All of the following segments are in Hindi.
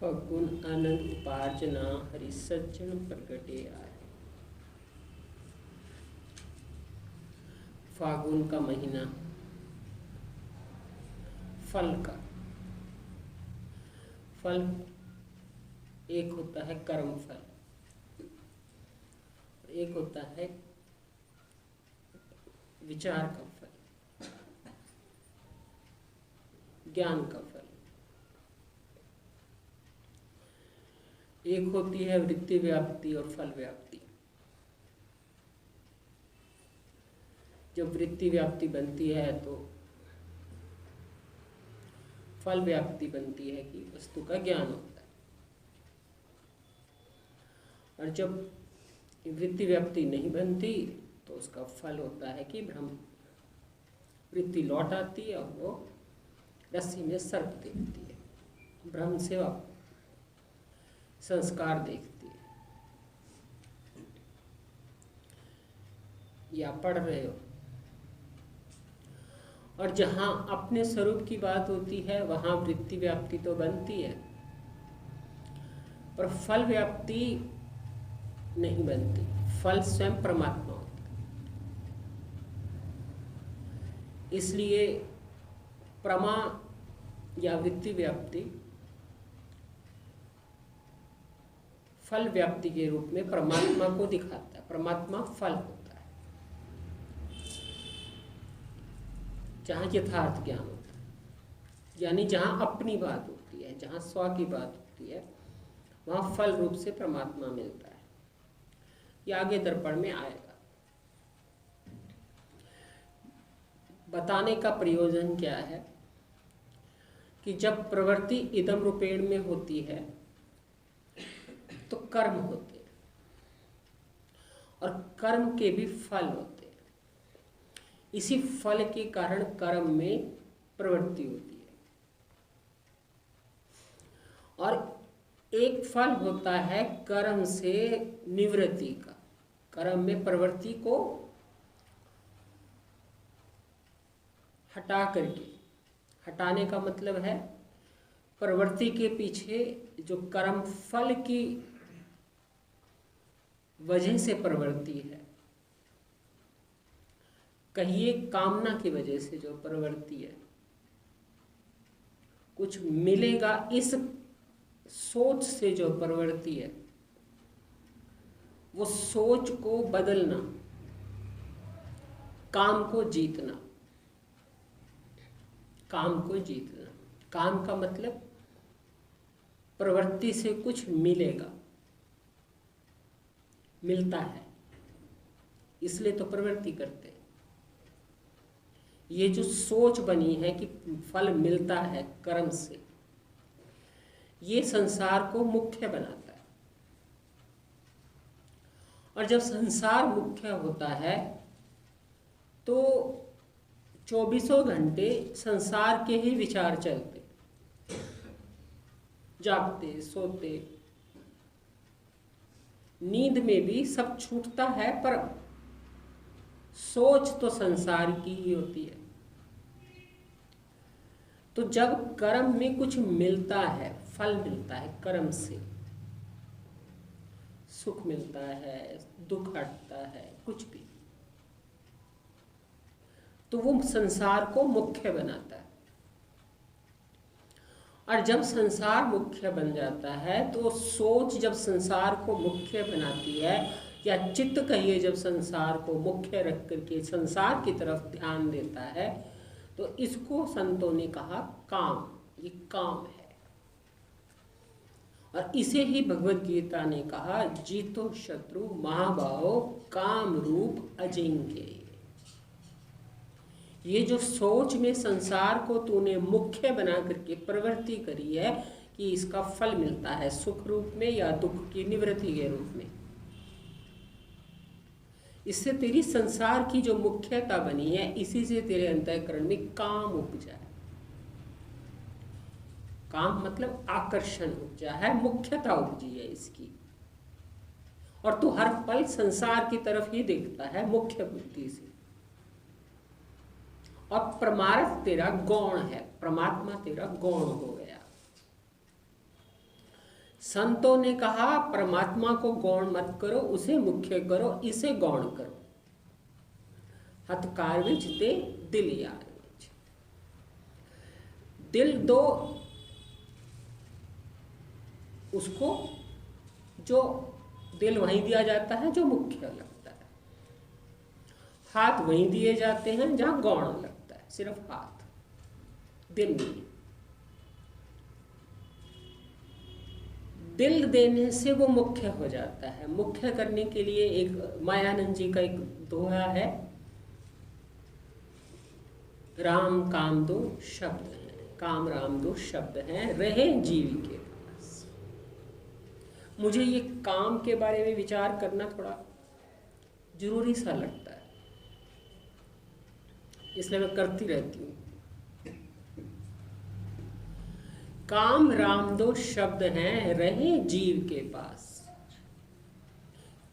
फगुन अनंत पार्जना हरि सज्जन प्रगटे आए। फागुन का महीना फल का फल एक होता है कर्म फल, एक होता है विचार का फल, ज्ञान का फल। एक होती है वृत्ति व्याप्ति और फल व्याप्ति। जब वृत्ति व्याप्ति बनती है तो फल व्याप्ति बनती है कि वस्तु का ज्ञान होता है, और जब वृत्ति व्याप्ति नहीं बनती तो उसका फल होता है कि भ्रम। वृत्ति लौट आती है और वो रस्सी में सर्प देखती है, भ्रम से संस्कार देखती है। या पढ़ रहे हो, और जहाँ अपने स्वरूप की बात होती है वहाँ वृत्ति व्याप्ति तो बनती है, पर फल व्याप्ति नहीं बनती। फल स्वयं परमात्मा होता है। इसलिए प्रमा या वृत्ति व्याप्ति फल व्याप्ति के रूप में परमात्मा को दिखाता है। परमात्मा फल होता है जहाँ यथार्थ ज्ञान होता है, यानी जहाँ अपनी बात होती है, जहाँ स्व की बात होती है, वहाँ फल रूप से परमात्मा मिलता है। ये आगे दर्पण में आएगा। बताने का प्रयोजन क्या है कि जब प्रवृत्ति इदम रूपेण में होती है तो कर्म होते हैं, और कर्म के भी फल होते हैं। इसी फल के कारण कर्म में प्रवृत्ति होती है, और एक फल होता है कर्म से निवृत्ति का। कर्म में प्रवृत्ति को हटा करके, हटाने का मतलब है प्रवृत्ति के पीछे जो कर्म फल की वजह से प्रवृत्ति है, कहिए कामना की वजह से जो प्रवृत्ति है, कुछ मिलेगा इस सोच से जो प्रवृत्ति है, वो सोच को बदलना, काम को जीतना। काम को जीतना, काम का मतलब प्रवृत्ति से कुछ मिलेगा, मिलता है, इसलिए तो प्रवृत्ति करते हैं। ये जो सोच बनी है कि फल मिलता है कर्म से, ये संसार को मुख्य बनाता है। और जब संसार मुख्य होता है तो 24 घंटे संसार के ही विचार चलते, जागते सोते, नींद में भी सब छूटता है, पर सोच तो संसार की ही होती है। तो जब कर्म में कुछ मिलता है, फल मिलता है कर्म से, सुख मिलता है, दुख हटता है, कुछ भी, तो वो संसार को मुख्य बनाता है। और जब संसार मुख्य बन जाता है तो सोच जब संसार को मुख्य बनाती है, या चित्त कहिए जब संसार को मुख्य रख करके संसार की तरफ ध्यान देता है, तो इसको संतों ने कहा काम। ये काम है, और इसे ही भगवद गीता ने कहा जीतो शत्रु महाबाहो काम रूप अजिंक्य। ये जो सोच में संसार को तूने मुख्य बना करके प्रवृत्ति करी है कि इसका फल मिलता है सुख रूप में या दुख की निवृत्ति के रूप में, इससे तेरी संसार की जो मुख्यता बनी है, इसी से तेरे अंतःकरण में काम उपजा है। काम मतलब आकर्षण उपजा है, मुख्यता उपजी है इसकी, और तू हर पल संसार की तरफ ही देखता है मुख्य बुद्धि से। और प्रमार्थ तेरा गौण है, परमात्मा तेरा गौण हो गया। संतों ने कहा परमात्मा को गौण मत करो, उसे मुख्य करो, इसे गौण करो। हथकार विच दे दिल यार विच। दिल दो उसको, जो दिल वहीं दिया जाता है जो मुख्य लगता है। हाथ वहीं दिए जाते हैं जहां गौण लगता है, सिर्फ हाथ, दिल नहीं। दिल देने से वो मुख्य हो जाता है। मुख्य करने के लिए एक मायानंद जी का एक दोहा है, राम काम दो शब्द हैं, काम राम दो शब्द हैं, रहे जीव के पास। मुझे ये काम के बारे में विचार करना थोड़ा जरूरी सा लगता है, इसलिए मैं करती रहती हूँ। काम राम दो शब्द हैं, रहे जीव के पास।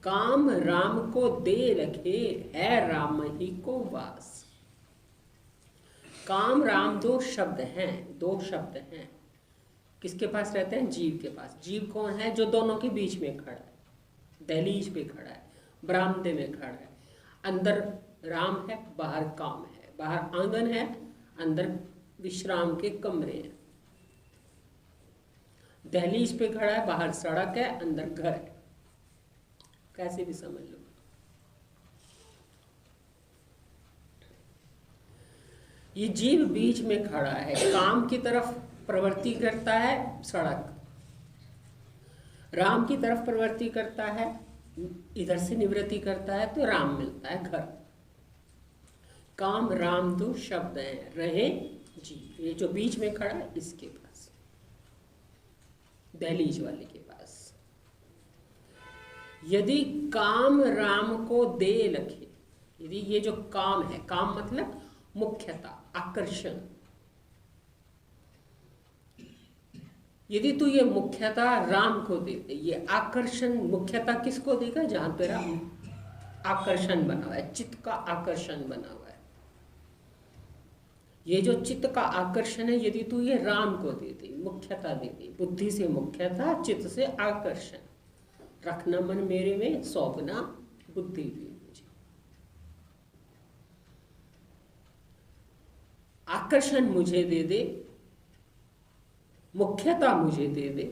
काम राम को दे रखे, है राम ही को वास। काम राम दो शब्द हैं, दो शब्द हैं। किसके पास रहते हैं? जीव के पास। जीव कौन है? जो दोनों के बीच में खड़ा है, दहलीज पे खड़ा है, बरामदे में खड़ा है। अंदर राम है, बाहर काम है। बाहर आंगन है, अंदर विश्राम के कमरे हैं। दहलीज पे खड़ा है, बाहर सड़क है, अंदर घर है। कैसे भी समझ लो। ये जीव बीच में खड़ा है, काम की तरफ प्रवृत्ति करता है सड़क, राम की तरफ प्रवृत्ति करता है, इधर से निवृत्ति करता है तो राम मिलता है, घर। काम राम दो शब्द हैं, रहे जीव। ये जो बीच में खड़ा है इसके पास, दहलीज वाले के पास। यदि काम राम को दे रखे, यदि ये जो काम है, काम मतलब मुख्यता, आकर्षण, यदि तू ये मुख्यता राम को दे दे, ये आकर्षण मुख्यता किसको देगा? जहां तेरा आकर्षण बना हुआ है, चित्त का आकर्षण बना हुआ है। ये जो चित्त का आकर्षण है, यदि तू ये राम को दे दे, मुख्यता दे दे, बुद्धि से मुख्यता, चित्त से आकर्षण, रखना मन मेरे में, सौंपना बुद्धि भी मुझे। आकर्षण मुझे दे दे, मुख्यता मुझे दे दे,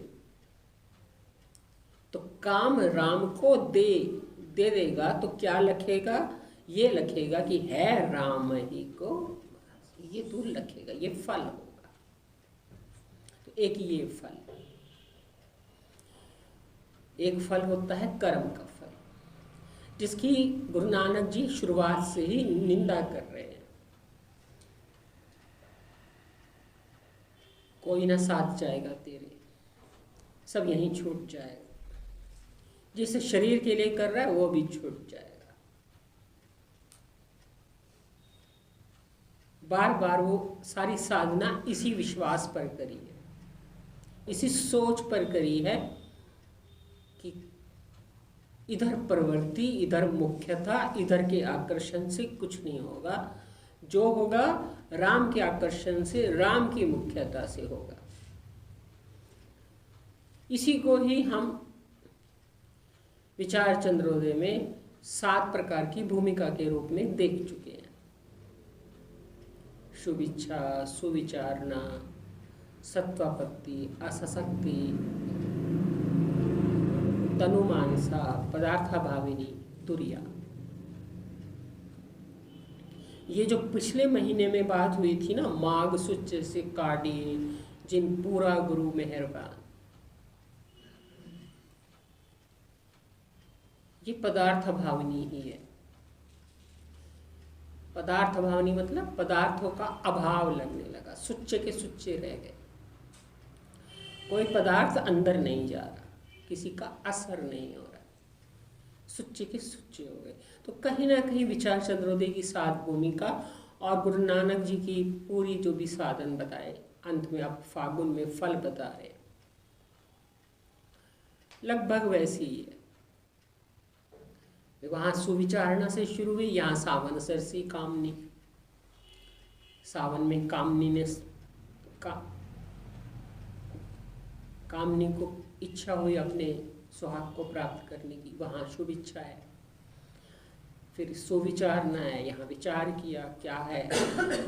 तो काम राम को दे देगा तो क्या लिखेगा? ये लिखेगा कि है राम ही को, ये तू लिखेगा, ये फल होगा। तो एक ये फल, एक फल होता है कर्म का फल, जिसकी गुरु नानक जी शुरुआत से ही निंदा कर रहे हैं। कोई ना साथ जाएगा तेरे, सब यहीं छूट जाएगा। जिसे शरीर के लिए कर रहा है वो भी छूट जाएगा। बार बार वो सारी साधना इसी विश्वास पर करी है, इसी सोच पर करी है कि इधर प्रवृत्ति, इधर मुख्यता, इधर के आकर्षण से कुछ नहीं होगा। जो होगा राम के आकर्षण से, राम की मुख्यता से होगा। इसी को ही हम विचार चंद्रोदय में 7 प्रकार की भूमिका के रूप में देख चुके हैं। शुभ इच्छा, सुविचारना, सत्वापत्ति, असशक्ति, तनुमानसा, पदार्थाभाविनी, तुरिया। ये जो पिछले महीने में बात हुई थी ना, माघ सुच से काटिए जिन पूरा गुरु मेहरबान, ये पदार्थ भावनी ही है। पदार्थ भावनी मतलब पदार्थों का अभाव लगने लगा, सुच्चे के सुच्चे रह गए। कोई पदार्थ अंदर नहीं जा रहा, किसी का असर नहीं हो रहा, सुच्चे के सुच्चे हो गए। तो कहीं ना कहीं विचार चंद्रोदय की 7 भूमिका और गुरु नानक जी की पूरी जो भी साधन बताए, अंत में आप फागुन में फल बता रहे, लगभग वैसी ही है। वहाँ सुविचारणा से शुरू हुई, यहाँ सावन सरसी कामनी। सावन में कामनी ने कामनी को इच्छा हुई अपने सुहाग को प्राप्त करने की, वहाँ शुभ इच्छा है। फिर सुविचारना है, यहाँ विचार किया क्या है,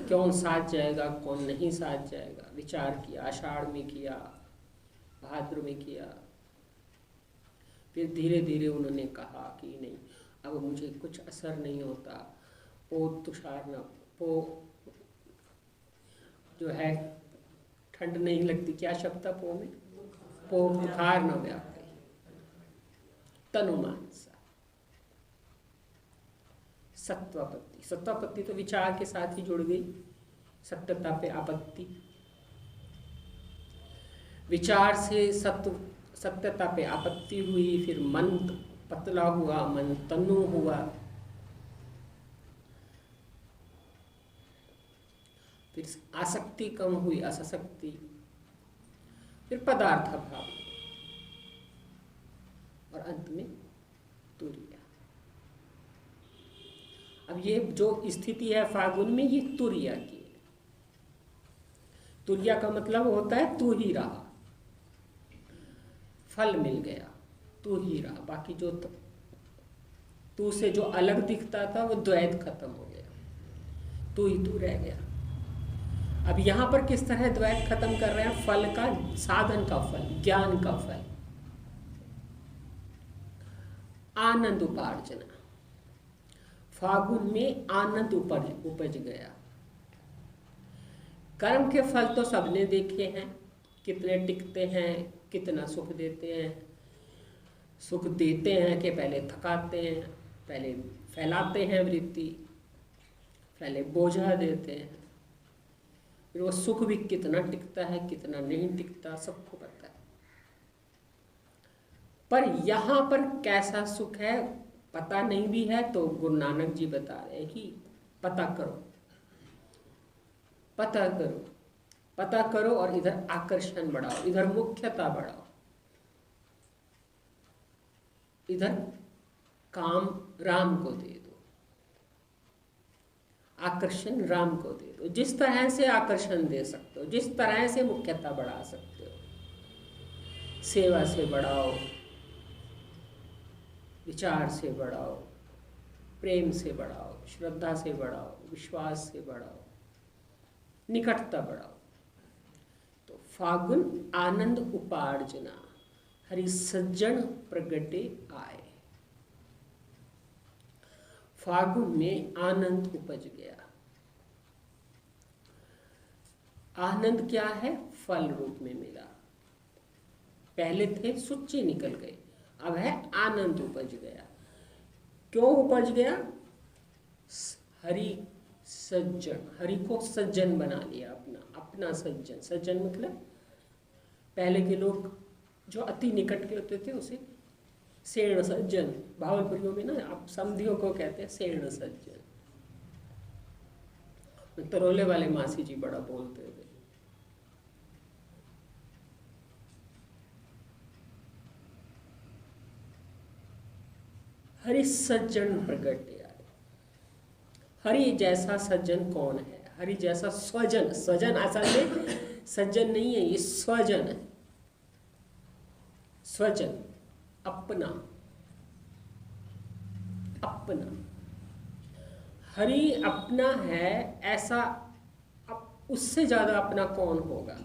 कौन साथ जाएगा कौन नहीं साथ जाएगा, विचार किया, आषाढ़ में किया, भाद्र में किया। फिर धीरे धीरे उन्होंने कहा कि नहीं, अब मुझे कुछ असर नहीं होता, पो तुषार न पो जो है ठंड नहीं लगती, क्या शब्द था पो में, पो बुखार न व्यापे तनुमानसा। सत्वापत्ति, सत्वापत्ति तो विचार के साथ ही जुड़ गई, सत्यता पे आपत्ति, विचार से सत्यता पे आपत्ति हुई, फिर मन पतला हुआ, मन तनु हुआ, फिर आसक्ति कम हुई, असक्ति, फिर पदार्थ भाव, और अंत में तुर्या। अब ये जो स्थिति है फागुन में, ये तुर्या की है। तुर्या का मतलब होता है तू ही रहा, फल मिल गया, तू ही रहा। बाकी जो तू से जो अलग दिखता था वो द्वैत खत्म हो गया, तू ही तू रह गया। अब यहाँ पर किस तरह द्वैत खत्म कर रहे हैं, फल का, साधन का फल, ज्ञान का फल, आनंद उपार्जना। फागुन में आनंद उपज गया। कर्म के फल तो सबने देखे हैं, कितने टिकते हैं, कितना सुख देते हैं। सुख देते हैं कि पहले थकाते हैं, पहले फैलाते हैं वृत्ति, पहले बोझा देते हैं, फिर वो सुख भी कितना टिकता है कितना नहीं टिकता, सबको पता है। पर यहाँ पर कैसा सुख है पता नहीं भी है, तो गुरु नानक जी बता रहे हैं कि पता करो, पता करो, पता करो, और इधर आकर्षण बढ़ाओ, इधर मुख्यता बढ़ाओ, इधर काम राम को दे दो, आकर्षण राम को दे दो। जिस तरह से आकर्षण दे सकते हो, जिस तरह से मुख्यता बढ़ा सकते हो, सेवा से बढ़ाओ, विचार से बढ़ाओ, प्रेम से बढ़ाओ, श्रद्धा से बढ़ाओ, विश्वास से बढ़ाओ, निकटता बढ़ाओ। तो फागुन आनंद उपार्जना, हरि सज्जन प्रगटे आए। फागुन में आनंद उपज गया। आनंद क्या है, फल रूप में मिला। पहले थे सुच्चे निकल गए, अब है आनंद उपज गया। क्यों उपज गया, हरि सज्जन, हरि को सज्जन बना लिया, अपना अपना सज्जन। सज्जन मतलब पहले के लोग जो अति निकट के होते थे उसे सेण सज्जन, भावलपुरियों में ना आप समधियों को कहते हैं सेण सज्जन। तरोले वाले मासी जी बड़ा बोलते थे। हरि सज्जन प्रगट आए। हरि जैसा सज्जन कौन है, हरि जैसा स्वजन, स्वजन असल में सज्जन नहीं है, ये स्वजन है। स्वजन अपना, अपना, हरि अपना है ऐसा, अब उससे ज्यादा अपना कौन होगा।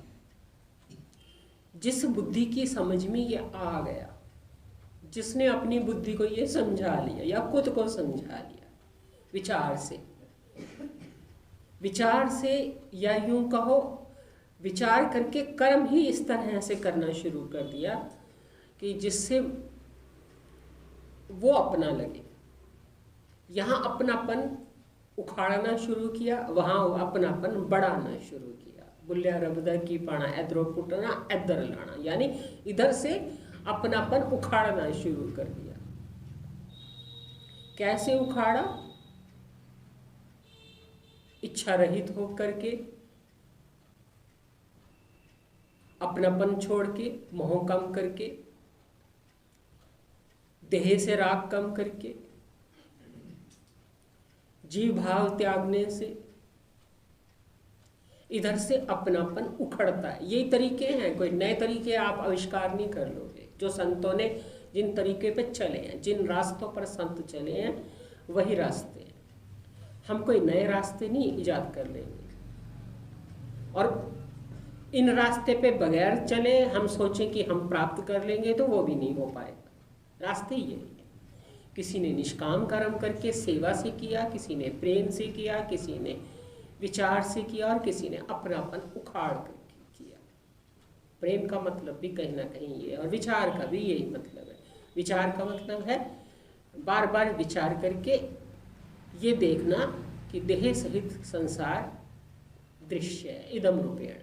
जिस बुद्धि की समझ में ये आ गया, जिसने अपनी बुद्धि को ये समझा लिया या खुद को समझा लिया विचार से, विचार से या यूं कहो विचार करके कर्म ही इस तरह से करना शुरू कर दिया कि जिससे वो अपना लगे। यहाँ अपनापन उखाड़ना शुरू किया, वहाँ अपनापन बढ़ाना शुरू किया। बुल्लिया रबदा की पाना इधरों पुटना इधर लाना, यानी इधर से अपनापन उखाड़ना शुरू कर दिया। कैसे उखाड़ा, इच्छा रहित होकर के, अपनापन छोड़ के, मोह कम करके, देह से राग कम करके, जीव भाव त्यागने से, इधर से अपनापन उखड़ता है। यही तरीके हैं, कोई नए तरीके आप आविष्कार नहीं कर लोगे। जो संतों ने जिन तरीके पे चले हैं, जिन रास्तों पर संत चले हैं, वही रास्ते हैं। हम कोई नए रास्ते नहीं इजाद कर लेंगे, और इन रास्ते पे बगैर चले हम सोचें कि हम प्राप्त कर लेंगे तो वो भी नहीं हो पाएगा। रास्ते ही यही है। किसी ने निष्काम कर्म करके सेवा से किया, किसी ने प्रेम से किया, किसी ने विचार से किया, और किसी ने अपनापन उखाड़ करके किया। प्रेम का मतलब भी कहीं ना कहीं ये, और विचार का भी यही मतलब है। विचार का मतलब है बार बार विचार करके ये देखना कि देह सहित संसार दृश्य है, इदम रूपेण।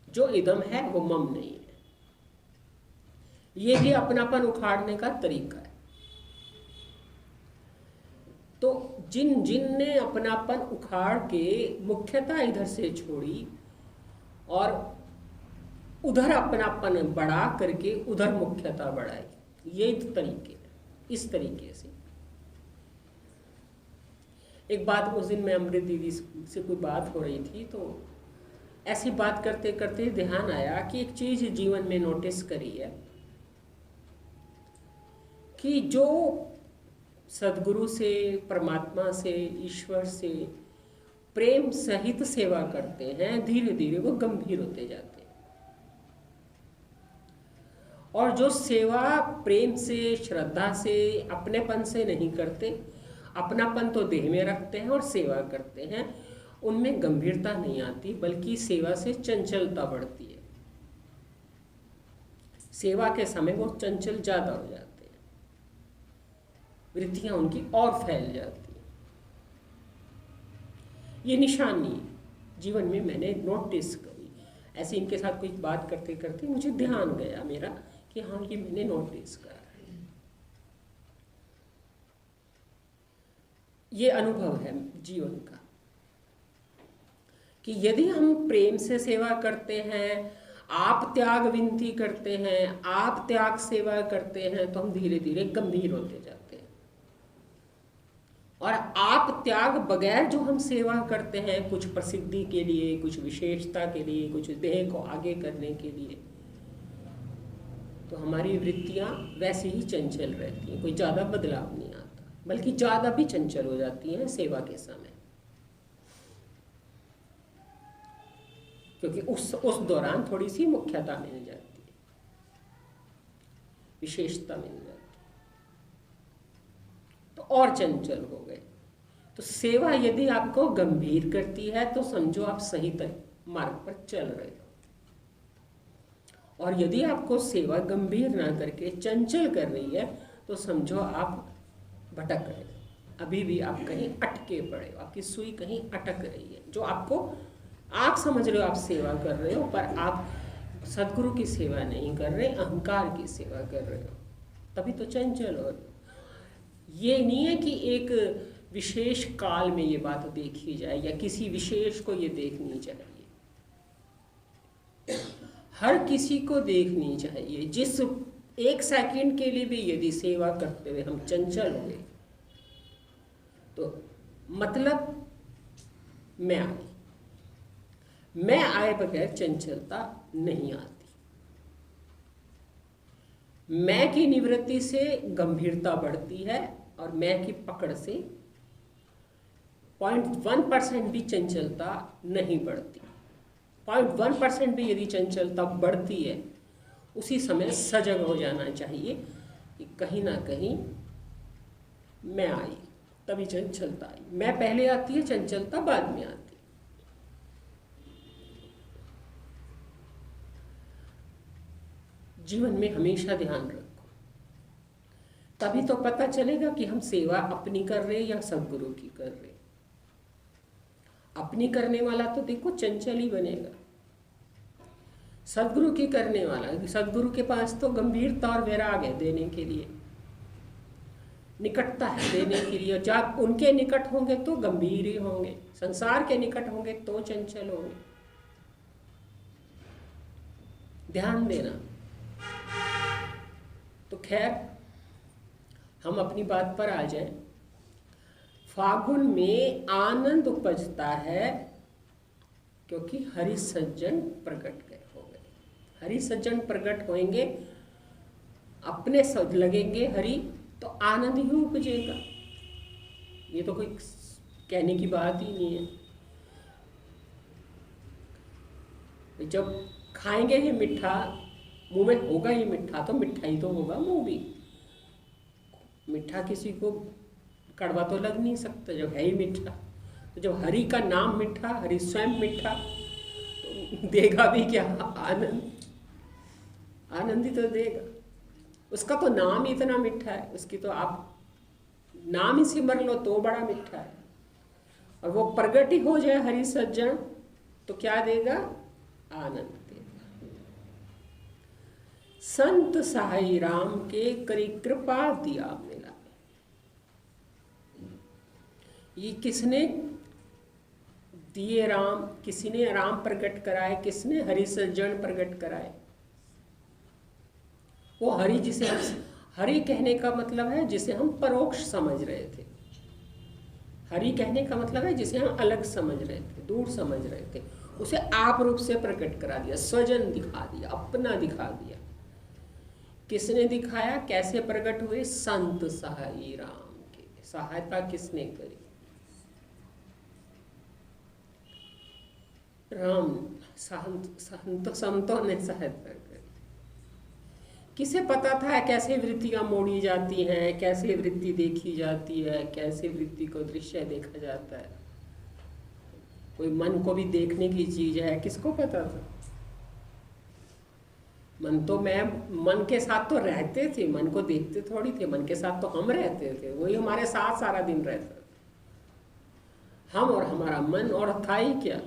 जो इदम है वो मम नहीं है। ये भी अपनापन उखाड़ने का तरीका है। तो जिन ने अपनापन उखाड़ के मुख्यता इधर से छोड़ी और उधर अपनापन बढ़ा करके उधर मुख्यता बढ़ाई, ये तरीके, इस तरीके से। एक बात उस दिन मैं अमृत दीदी से कोई बात हो रही थी, तो ऐसी बात करते करते ध्यान आया कि एक चीज जीवन में नोटिस करी है कि जो सदगुरु से, परमात्मा से, ईश्वर से प्रेम सहित सेवा करते हैं, धीरे धीरे वो गंभीर होते जाते हैं। और जो सेवा प्रेम से, श्रद्धा से, अपनेपन से नहीं करते, अपनापन तो देह में रखते हैं और सेवा करते हैं, उनमें गंभीरता नहीं आती, बल्कि सेवा से चंचलता बढ़ती है। सेवा के समय वो चंचल ज्यादा हो जाते हैं, वृत्तियां उनकी और फैल जाती हैं। ये निशानी जीवन में मैंने नोटिस करी। ऐसे इनके साथ कुछ बात करते करते मुझे ध्यान गया मेरा कि हाँ, ये मैंने नोटिस करा। ये अनुभव है जीवन का कि यदि हम प्रेम से सेवा करते हैं, आप त्याग विनती करते हैं, आप त्याग सेवा करते हैं, तो हम धीरे धीरे गंभीर होते जाते हैं। और आप त्याग बगैर जो हम सेवा करते हैं, कुछ प्रसिद्धि के लिए, कुछ विशेषता के लिए, कुछ देह को आगे करने के लिए, तो हमारी वृत्तियां वैसे ही चंचल रहती हैं, कोई ज़्यादा बदलाव नहीं आता, बल्कि ज़्यादा भी चंचल हो जाती हैं सेवा के समय, क्योंकि उस दौरान थोड़ी सी मुख्यता मिल जाती है, विशेषता मिल जाती है, तो और चंचल हो गए। तो सेवा यदि आपको गंभीर करती है तो समझो आप सही मार्ग पर चल रहे हो, और यदि आपको सेवा गंभीर ना करके चंचल कर रही है तो समझो आप भटक रहे हो, अभी भी आप कहीं अटके पड़े हो, आपकी सुई कहीं अटक रही है। जो आपको, आप समझ रहे हो आप सेवा कर रहे हो, पर आप सदगुरु की सेवा नहीं कर रहे, अहंकार की सेवा कर रहे हो, तभी तो चंचल हो। ये नहीं है कि एक विशेष काल में ये बात देखी जाए या किसी विशेष को ये देखनी चाहिए, हर किसी को देखनी चाहिए। जिस एक सेकंड के लिए भी यदि सेवा करते हुए हम चंचल हो गए तो मतलब मैं आए बगैर चंचलता नहीं आती। मैं की निवृत्ति से गंभीरता बढ़ती है, और मैं की पकड़ से 0.1% भी चंचलता नहीं बढ़ती। 0.1% भी यदि चंचलता बढ़ती है, उसी समय सजग हो जाना चाहिए कि कहीं ना कहीं मैं आई, तभी चंचलता आई। मैं पहले आती है, चंचलता बाद में आती। जीवन में हमेशा ध्यान रखो, तभी तो पता चलेगा कि हम सेवा अपनी कर रहे या सदगुरु की कर रहे। अपनी करने वाला तो देखो चंचल ही बनेगा, सदगुरु की करने वाला, सदगुरु के पास तो गंभीरता और वैराग है देने के लिए, निकटता है देने के लिए। जब उनके निकट होंगे तो गंभीर ही होंगे, संसार के निकट होंगे तो चंचल होंगे। ध्यान देना। तो खैर, हम अपनी बात पर आ जाएं। फागुन में आनंद उपजता है क्योंकि हरि सज्जन प्रकट गए हो गए। हरि सज्जन प्रकट होंगे, अपने लगेंगे हरि, तो आनंद ही उपजेगा। ये तो कोई कहने की बात ही नहीं है। जब खाएंगे ही मीठा, मुंह में होगा ही मीठा, तो मिठा ही तो होगा मुंह भी। मीठा किसी को कड़वा तो लग नहीं सकता जब है ही मीठा। तो जब हरि का नाम मीठा, हरि स्वयं मीठा, तो देगा भी क्या? आनंद। आनंद ही तो देगा। उसका तो नाम ही इतना मीठा है, उसकी तो आप नाम ही सिमर लो तो बड़ा मीठा है। और वो प्रगट ही हो जाए हरि सज्जन, तो क्या देगा? आनंद देगा। संत सहाई राम के करी कृपा दिया मिला। ये किसने दिए? राम। किसी ने राम प्रकट कराए? किसने? हरि सज्जन प्रकट कराए। वो हरि जिसे हम, हरि कहने का मतलब है जिसे हम परोक्ष समझ रहे थे। हरि कहने का मतलब है जिसे हम अलग समझ रहे थे, दूर समझ रहे थे, उसे आप रूप से प्रकट करा दिया, स्वजन दिखा दिया, अपना दिखा दिया। किसने दिखाया? कैसे प्रकट हुए? संत सहाई राम के। सहायता किसने करी? राम। संतों ने सहायता करी। किसे पता था कैसे वृत्तियां मोड़ी जाती हैं, कैसे वृत्ति देखी जाती है, कैसे वृत्ति को दृश्य देखा जाता है? कोई मन को भी देखने की चीज है, किसको पता था? मन तो मन के साथ तो रहते थे, मन को देखते थोड़ी थे, मन के साथ तो हम रहते थे, वही हमारे साथ सारा दिन रहता था। हम और हमारा मन, और था ही क्या?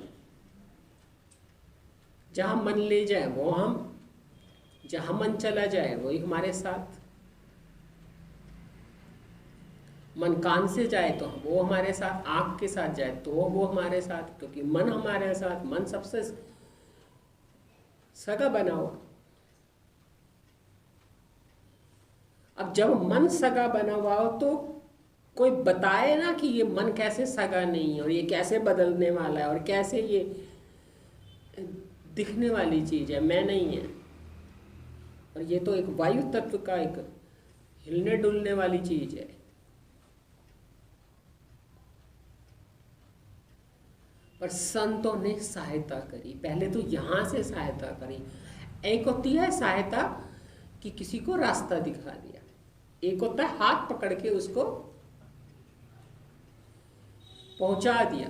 जहां मन ले जाए वो हम, जहां मन चला जाए वही हमारे साथ। मन कान से जाए तो वो हमारे साथ, आंख के साथ जाए तो वो हमारे साथ, क्योंकि मन हमारे साथ। मन सबसे सगा बना हुआ। अब जब मन सगा बना हुआ हो तो कोई बताए ना कि ये मन कैसे सगा नहीं है, और ये कैसे बदलने वाला है, और कैसे ये दिखने वाली चीज है, मैं नहीं है। और ये तो एक वायु तत्व का एक हिलने डुलने वाली चीज है। पर संतों ने सहायता करी। पहले तो यहां से सहायता करी। एक होती है सहायता कि किसी को रास्ता दिखा दिया, एक होता है हाथ पकड़ के उसको पहुंचा दिया।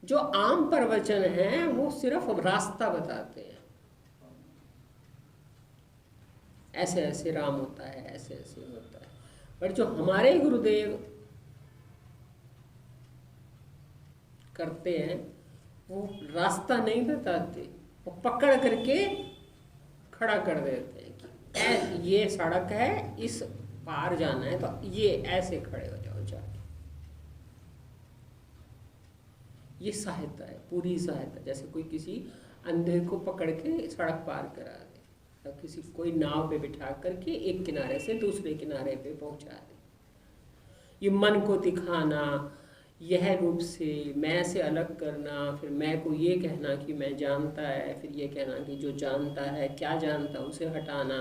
जो आम प्रवचन है वो सिर्फ रास्ता बताते हैं, ऐसे ऐसे राम होता है, ऐसे ऐसे होता है। पर जो हमारे गुरुदेव करते हैं वो रास्ता नहीं बताते, वो पकड़ करके खड़ा कर देते हैं कि ये सड़क है, इस पार जाना है तो ये ऐसे खड़े हो जाओ जाके। ये सहायता है, पूरी सहायता। जैसे कोई किसी अंधे को पकड़ के सड़क पार करा दे, या किसी कोई नाव पे बिठा करके एक किनारे से दूसरे किनारे पे पहुंचा दे। ये मन को दिखाना, यह रूप से मैं से अलग करना, फिर मैं को ये कहना कि मैं जानता है, फिर ये कहना कि जो जानता है क्या जानता उसे हटाना,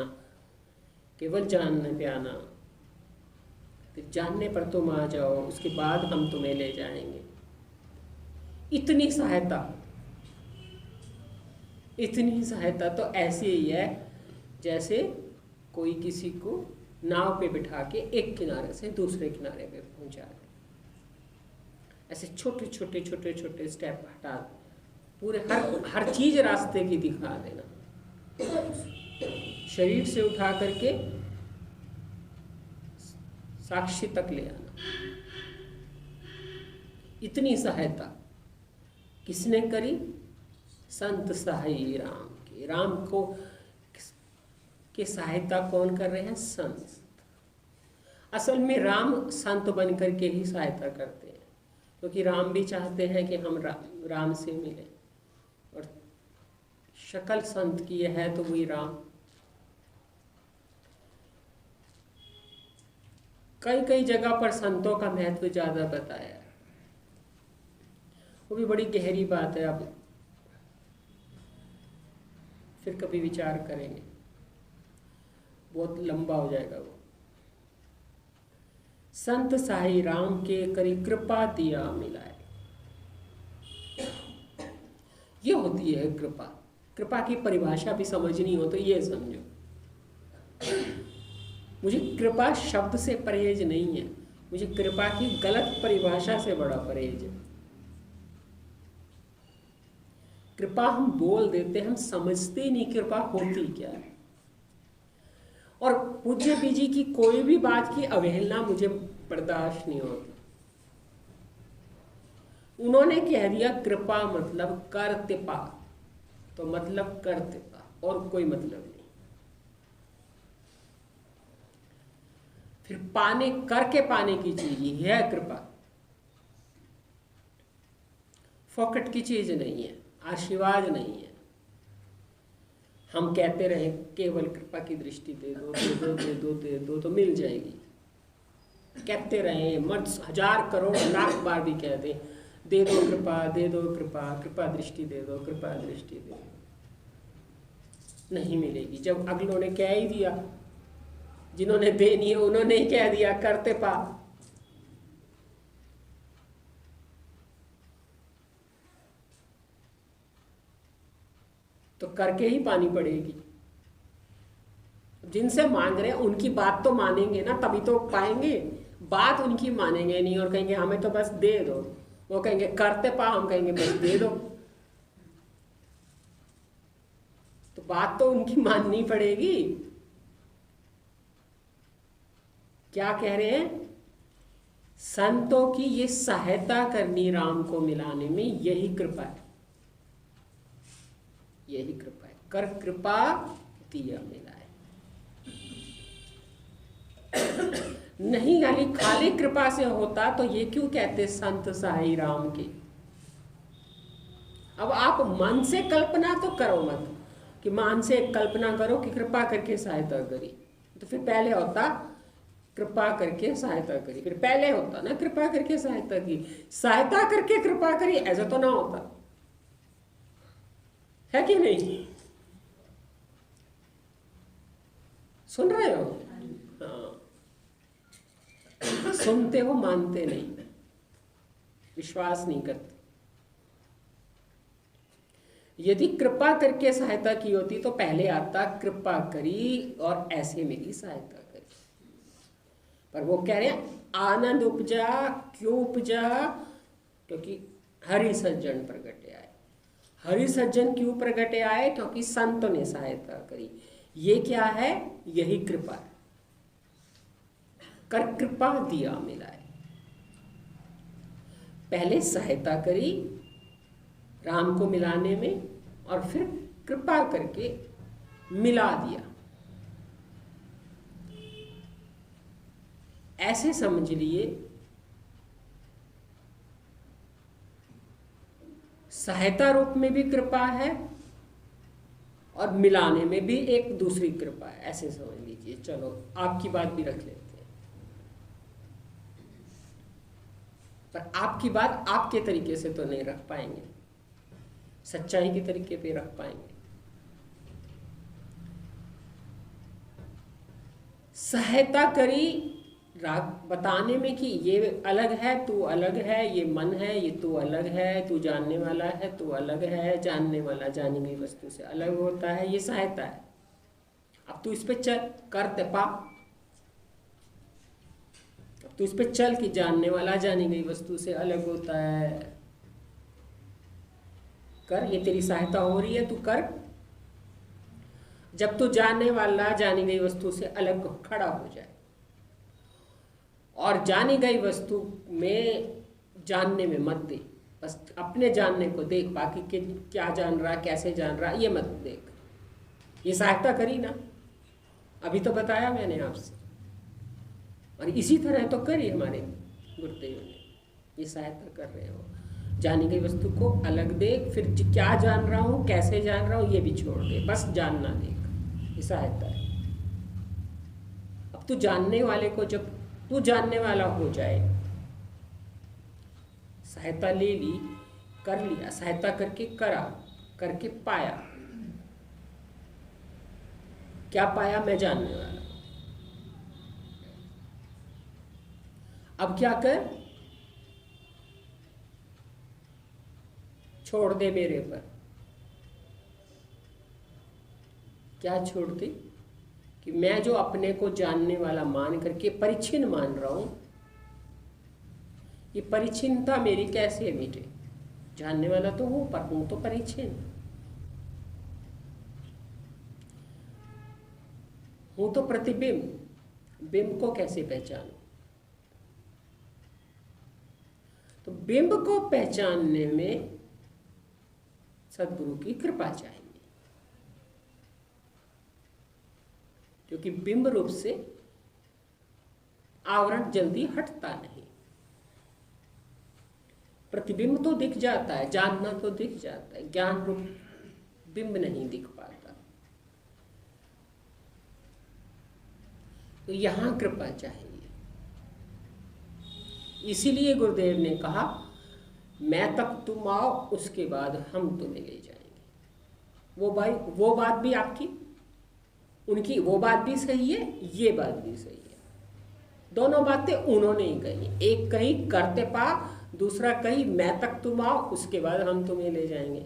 केवल जानने पे आना, फिर जानने पर तुम आ जाओ, उसके बाद हम तुम्हें ले जाएंगे। इतनी सहायता, इतनी सहायता तो ऐसी ही है जैसे कोई किसी को नाव पे बिठा के एक किनारे से दूसरे किनारे पे पहुंचा दे। ऐसे छोटे छोटे छोटे छोटे स्टेप हटा, पूरे हर चीज रास्ते की दिखा देना। शरीर से उठा करके साक्षी तक ले आना। इतनी सहायता किसने करी? संत सहाई राम की। राम को की सहायता कौन कर रहे हैं? संत। असल में राम संत बन करके ही सहायता करते हैं, क्योंकि राम भी चाहते हैं कि हम राम से मिलें, और शक्ल संत की है तो वही राम। कई कई जगह पर संतों का महत्व ज्यादा बताया है, वो भी बड़ी गहरी बात है। अब फिर कभी विचार करेंगे, बहुत लंबा हो जाएगा वो। संत साई राम के करी कृपा दिया मिलाए, ये होती है कृपा। कृपा की परिभाषा भी समझनी हो तो ये समझो, मुझे कृपा शब्द से परहेज नहीं है, मुझे कृपा की गलत परिभाषा से बड़ा परहेज है। कृपा हम बोल देते, हम समझते ही नहीं कृपा होती क्या है। और पूज्य बीजी की कोई भी बात की अवहेलना मुझे बर्दाश्त नहीं होती। उन्होंने कह दिया कृपा मतलब कर्तृपा, तो मतलब कर्तृपा और कोई मतलब नहीं। फिर पाने करके पाने की चीज ही है कृपा, फोकट की चीज नहीं है, आशीर्वाद नहीं है। हम कहते रहे केवल कृपा की दृष्टि दे दो दे दो दे दो दे दो तो मिल जाएगी, कहते रहे, मर्द 1000 करोड़ लाख बार भी कहते दे दो कृपा, दे दो कृपा, कृपा दृष्टि दे दो, कृपा दृष्टि दे दो, नहीं मिलेगी। जब अगलों ने कह ही दिया, जिन्होंने देनी है उन्होंने ही कह दिया करते पा, तो करके ही पानी पड़ेगी। जिनसे मांग रहे हैं उनकी बात तो मानेंगे ना, तभी तो पाएंगे। बात उनकी मानेंगे नहीं और कहेंगे हमें तो बस दे दो, वो कहेंगे करते पा, हम कहेंगे बस दे दो। तो बात तो उनकी माननी पड़ेगी। क्या कह रहे हैं? संतों की ये सहायता करनी राम को मिलाने में, यही कृपा है, यही कृपा है। कर कृपा दिया मिलाए, नहीं खाली खाली कृपा से होता तो ये क्यों कहते संत साई राम के। अब आप मन से कल्पना तो करो मत, कि मन से कल्पना करो कि कृपा करके सहायता करी, तो फिर पहले होता कृपा करके सहायता करी, फिर पहले होता ना कृपा करके सहायता की, सहायता करके कृपा करी, ऐसा तो ना होता है कि नहीं? सुन रहे हो? हाँ, सुनते हो, मानते नहीं, विश्वास नहीं करते। यदि कृपा करके सहायता की होती तो पहले आता कृपा करी और ऐसे मेरी सहायता करी। पर वो कह रहे हैं आनंद उपजा, क्यों उपजा? क्योंकि हरि सज्जन प्रगटे आए। हरि सज्जन क्यों प्रगटे आए? क्योंकि संतों ने सहायता करी। ये क्या है? यही कृपा है। कर कृपा दिया मिलाए, पहले सहायता करी राम को मिलाने में और फिर कृपा करके मिला दिया। ऐसे समझ लिए सहायता रूप में भी कृपा है और मिलाने में भी एक दूसरी कृपा है, ऐसे समझ लीजिए। चलो आपकी बात भी रख लेते हैं, पर आपकी बात आपके तरीके से तो नहीं रख पाएंगे, सच्चाई के तरीके पे रख पाएंगे। सहायता करी बताने में कि ये अलग है, तू अलग है, ये मन है, ये तू अलग है, तू जानने वाला है, तू अलग है, जानने वाला जानी गई वस्तु से अलग होता है, ये सहायता है। अब तू इस पे चल, कर पा, अब तू इस पे चल कि जानने वाला जानी गई वस्तु से अलग होता है, कर, ये तेरी सहायता हो रही है, तू कर। जब तू जानने वाला जानी गई वस्तु से अलग खड़ा हो जाए और जानी गई वस्तु में जानने में मत दे, बस अपने जानने को देख, बाकी के क्या जान रहा, कैसे जान रहा, ये मत देख। ये सहायता करी ना, अभी तो बताया मैंने आपसे, और इसी तरह तो करी हमारे गुरुदेव ने, ये सहायता कर रहे हो। जानी गई वस्तु को अलग देख, फिर क्या जान रहा हूँ, कैसे जान रहा हूँ, ये भी छोड़ दे, बस जानना देख, ये सहायता है। अब तू जानने वाले को, जब तू जानने वाला हो जाए, सहायता ले ली, कर लिया, सहायता करके करा, करके पाया, क्या पाया? मैं जानने वाला। अब क्या कर? छोड़ दे मेरे पर। क्या छोड़ दे? कि मैं जो अपने को जानने वाला मान करके परिच्छिन्न मान रहा हूं, ये परिच्छिन्नता मेरी कैसे मिटे? जानने वाला तो हूं, पर हूं तो परिच्छिन्न। हूं तो प्रतिबिंब, बिंब को कैसे पहचानूं? तो बिंब को पहचानने में सद्गुरु की कृपा चाहिए, क्योंकि बिंब रूप से आवरण जल्दी हटता नहीं। प्रतिबिंब तो दिख जाता है, जानना तो दिख जाता है, ज्ञान रूप बिंब नहीं दिख पाता। तो यहां कृपा चाहिए। इसीलिए गुरुदेव ने कहा, मैं तक तुम आओ, उसके बाद हम तुम्हें ले जाएंगे। वो बात भी आपकी, उनकी वो बात भी सही है, ये बात भी सही है। दोनों बातें उन्होंने ही कही। एक कही करते पा, दूसरा कही मैं तक तुम आओ, उसके बाद हम तुम्हें ले जाएंगे।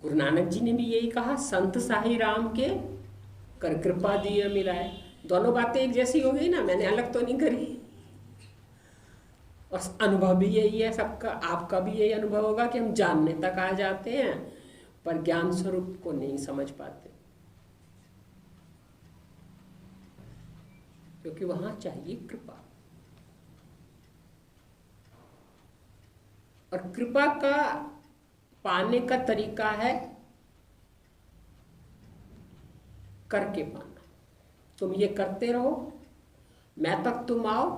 गुरु नानक जी ने भी यही कहा, संत साही राम के कर कृपा दिए मिलाए। दोनों बातें एक जैसी हो गई ना, मैंने अलग तो नहीं करी। और अनुभव भी यही है सबका, आपका भी यही अनुभव होगा कि हम जानने तक आ जाते हैं, पर ज्ञान स्वरूप को नहीं समझ पाते, क्योंकि वहां चाहिए कृपा। और कृपा का पाने का तरीका है करके पाना। तुम ये करते रहो, मैं तक तुम आओ,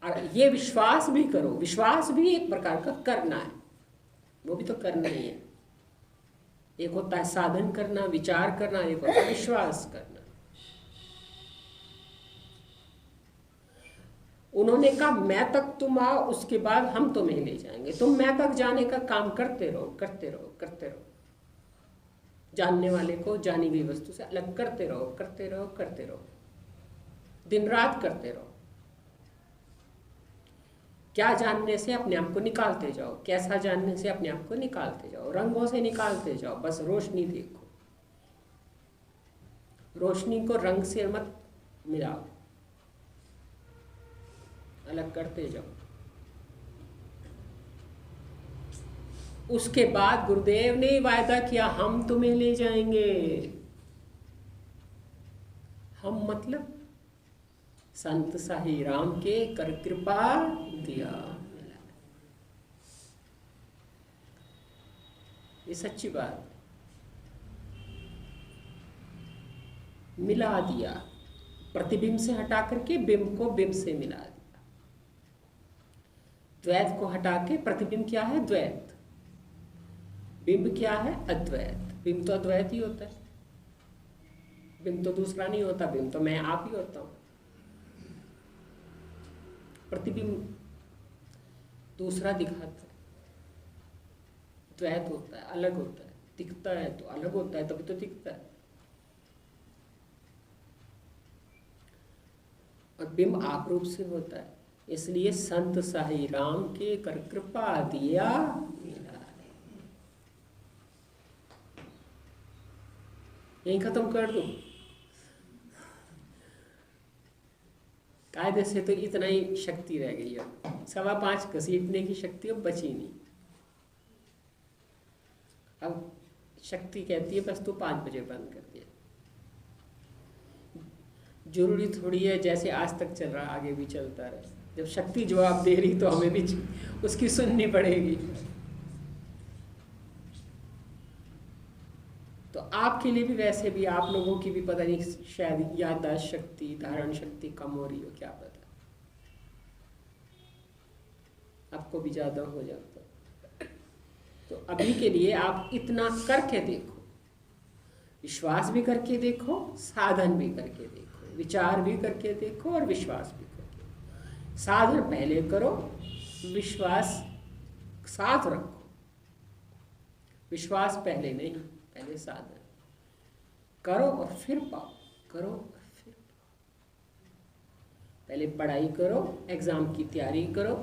और ये विश्वास भी करो। विश्वास भी एक प्रकार का करना है, वो भी तो करना ही है। एक होता है साधन करना, विचार करना, एक होता है विश्वास करना। उन्होंने कहा मैं तक तुम आओ, उसके बाद हम तुम्हें ले जाएंगे। तुम मैं तक जाने का काम करते रहो, करते रहो, करते रहो। जानने वाले को जानी गई वस्तु से अलग करते रहो, करते रहो, करते रहो, दिन रात करते रहो। क्या जानने से अपने आप को निकालते जाओ, कैसा जानने से अपने आप को निकालते जाओ, रंगों से निकालते जाओ। बस रोशनी देखो, रोशनी को रंग से मत मिलाओ, अलग करते जाओ। उसके बाद गुरुदेव ने वायदा किया, हम तुम्हें ले जाएंगे। हम मतलब संत साही राम के कर कृपा दिया। ये सच्ची बात, मिला दिया। प्रतिबिंब से हटा करके बिंब को बिंब से मिला दिया। द्वैत को हटा के प्रतिबिंब क्या है? द्वैत। बिंब क्या है? अद्वैत। बिंब तो अद्वैत ही होता है, बिंब तो दूसरा नहीं होता, बिंब तो मैं आप ही होता हूं। प्रतिबिंब दूसरा दिखाता है, द्वैत होता है, अलग होता है, दिखता है तो अलग होता है, तभी तो दिखता है। और बिंब आप रूप से होता है, इसलिए संत साही राम के कर कृपा दिया मिला। यही खत्म कर दो। कायदे से तो इतना ही शक्ति रह गई है, 5.25 घसीटने की शक्ति अब बची नहीं। अब शक्ति कहती है बस तू 5 बजे बंद कर दिया। जरूरी थोड़ी है जैसे आज तक चल रहा आगे भी चलता रहे। जब शक्ति जवाब दे रही तो हमें भी उसकी सुननी पड़ेगी। तो आपके लिए भी, वैसे भी आप लोगों की भी पता नहीं, शायद याददाश्त शक्ति, धारण शक्ति कम हो रही हो, क्या पता, आपको भी ज़्यादा हो जाता। तो अभी के लिए आप इतना करके देखो, विश्वास भी करके देखो, साधन भी करके देखो, विचार भी करके देखो और विश्वास भी करके। साधन पहले करो, विश्वास साथ रखो, विश्वास पहले नहीं, पहले साधन। करो और फिर पाओ, करो और फिर पाओ। पहले पढ़ाई करो, एग्जाम की तैयारी करो,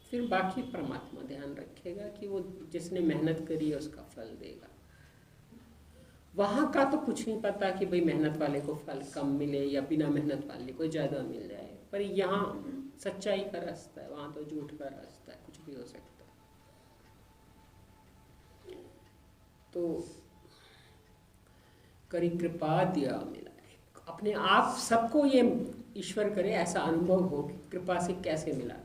फिर बाकी परमात्मा ध्यान रखेगा कि वो जिसने मेहनत करी है उसका फल देगा। वहाँ का तो कुछ नहीं पता कि भाई मेहनत वाले को फल कम मिले या बिना मेहनत वाले को ज़्यादा मिल जाए, पर यहाँ सच्चाई का रास्ता है, वहाँ तो झूठ का रास्ता है, कुछ भी हो सकता है। तो करी कृपा दिया मिला, अपने आप सबको ये ईश्वर करे ऐसा अनुभव हो कि कृपा से कैसे मिला।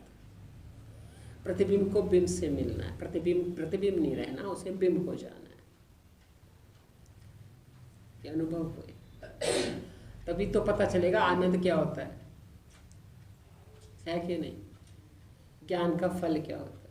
प्रतिबिंब को बिंब से मिलना है, प्रतिबिंब नहीं रहना, उसे बिंब हो जाना है, ये अनुभव हुए तभी तो पता चलेगा आनंद क्या होता है कि नहीं, ज्ञान का फल क्या होता है।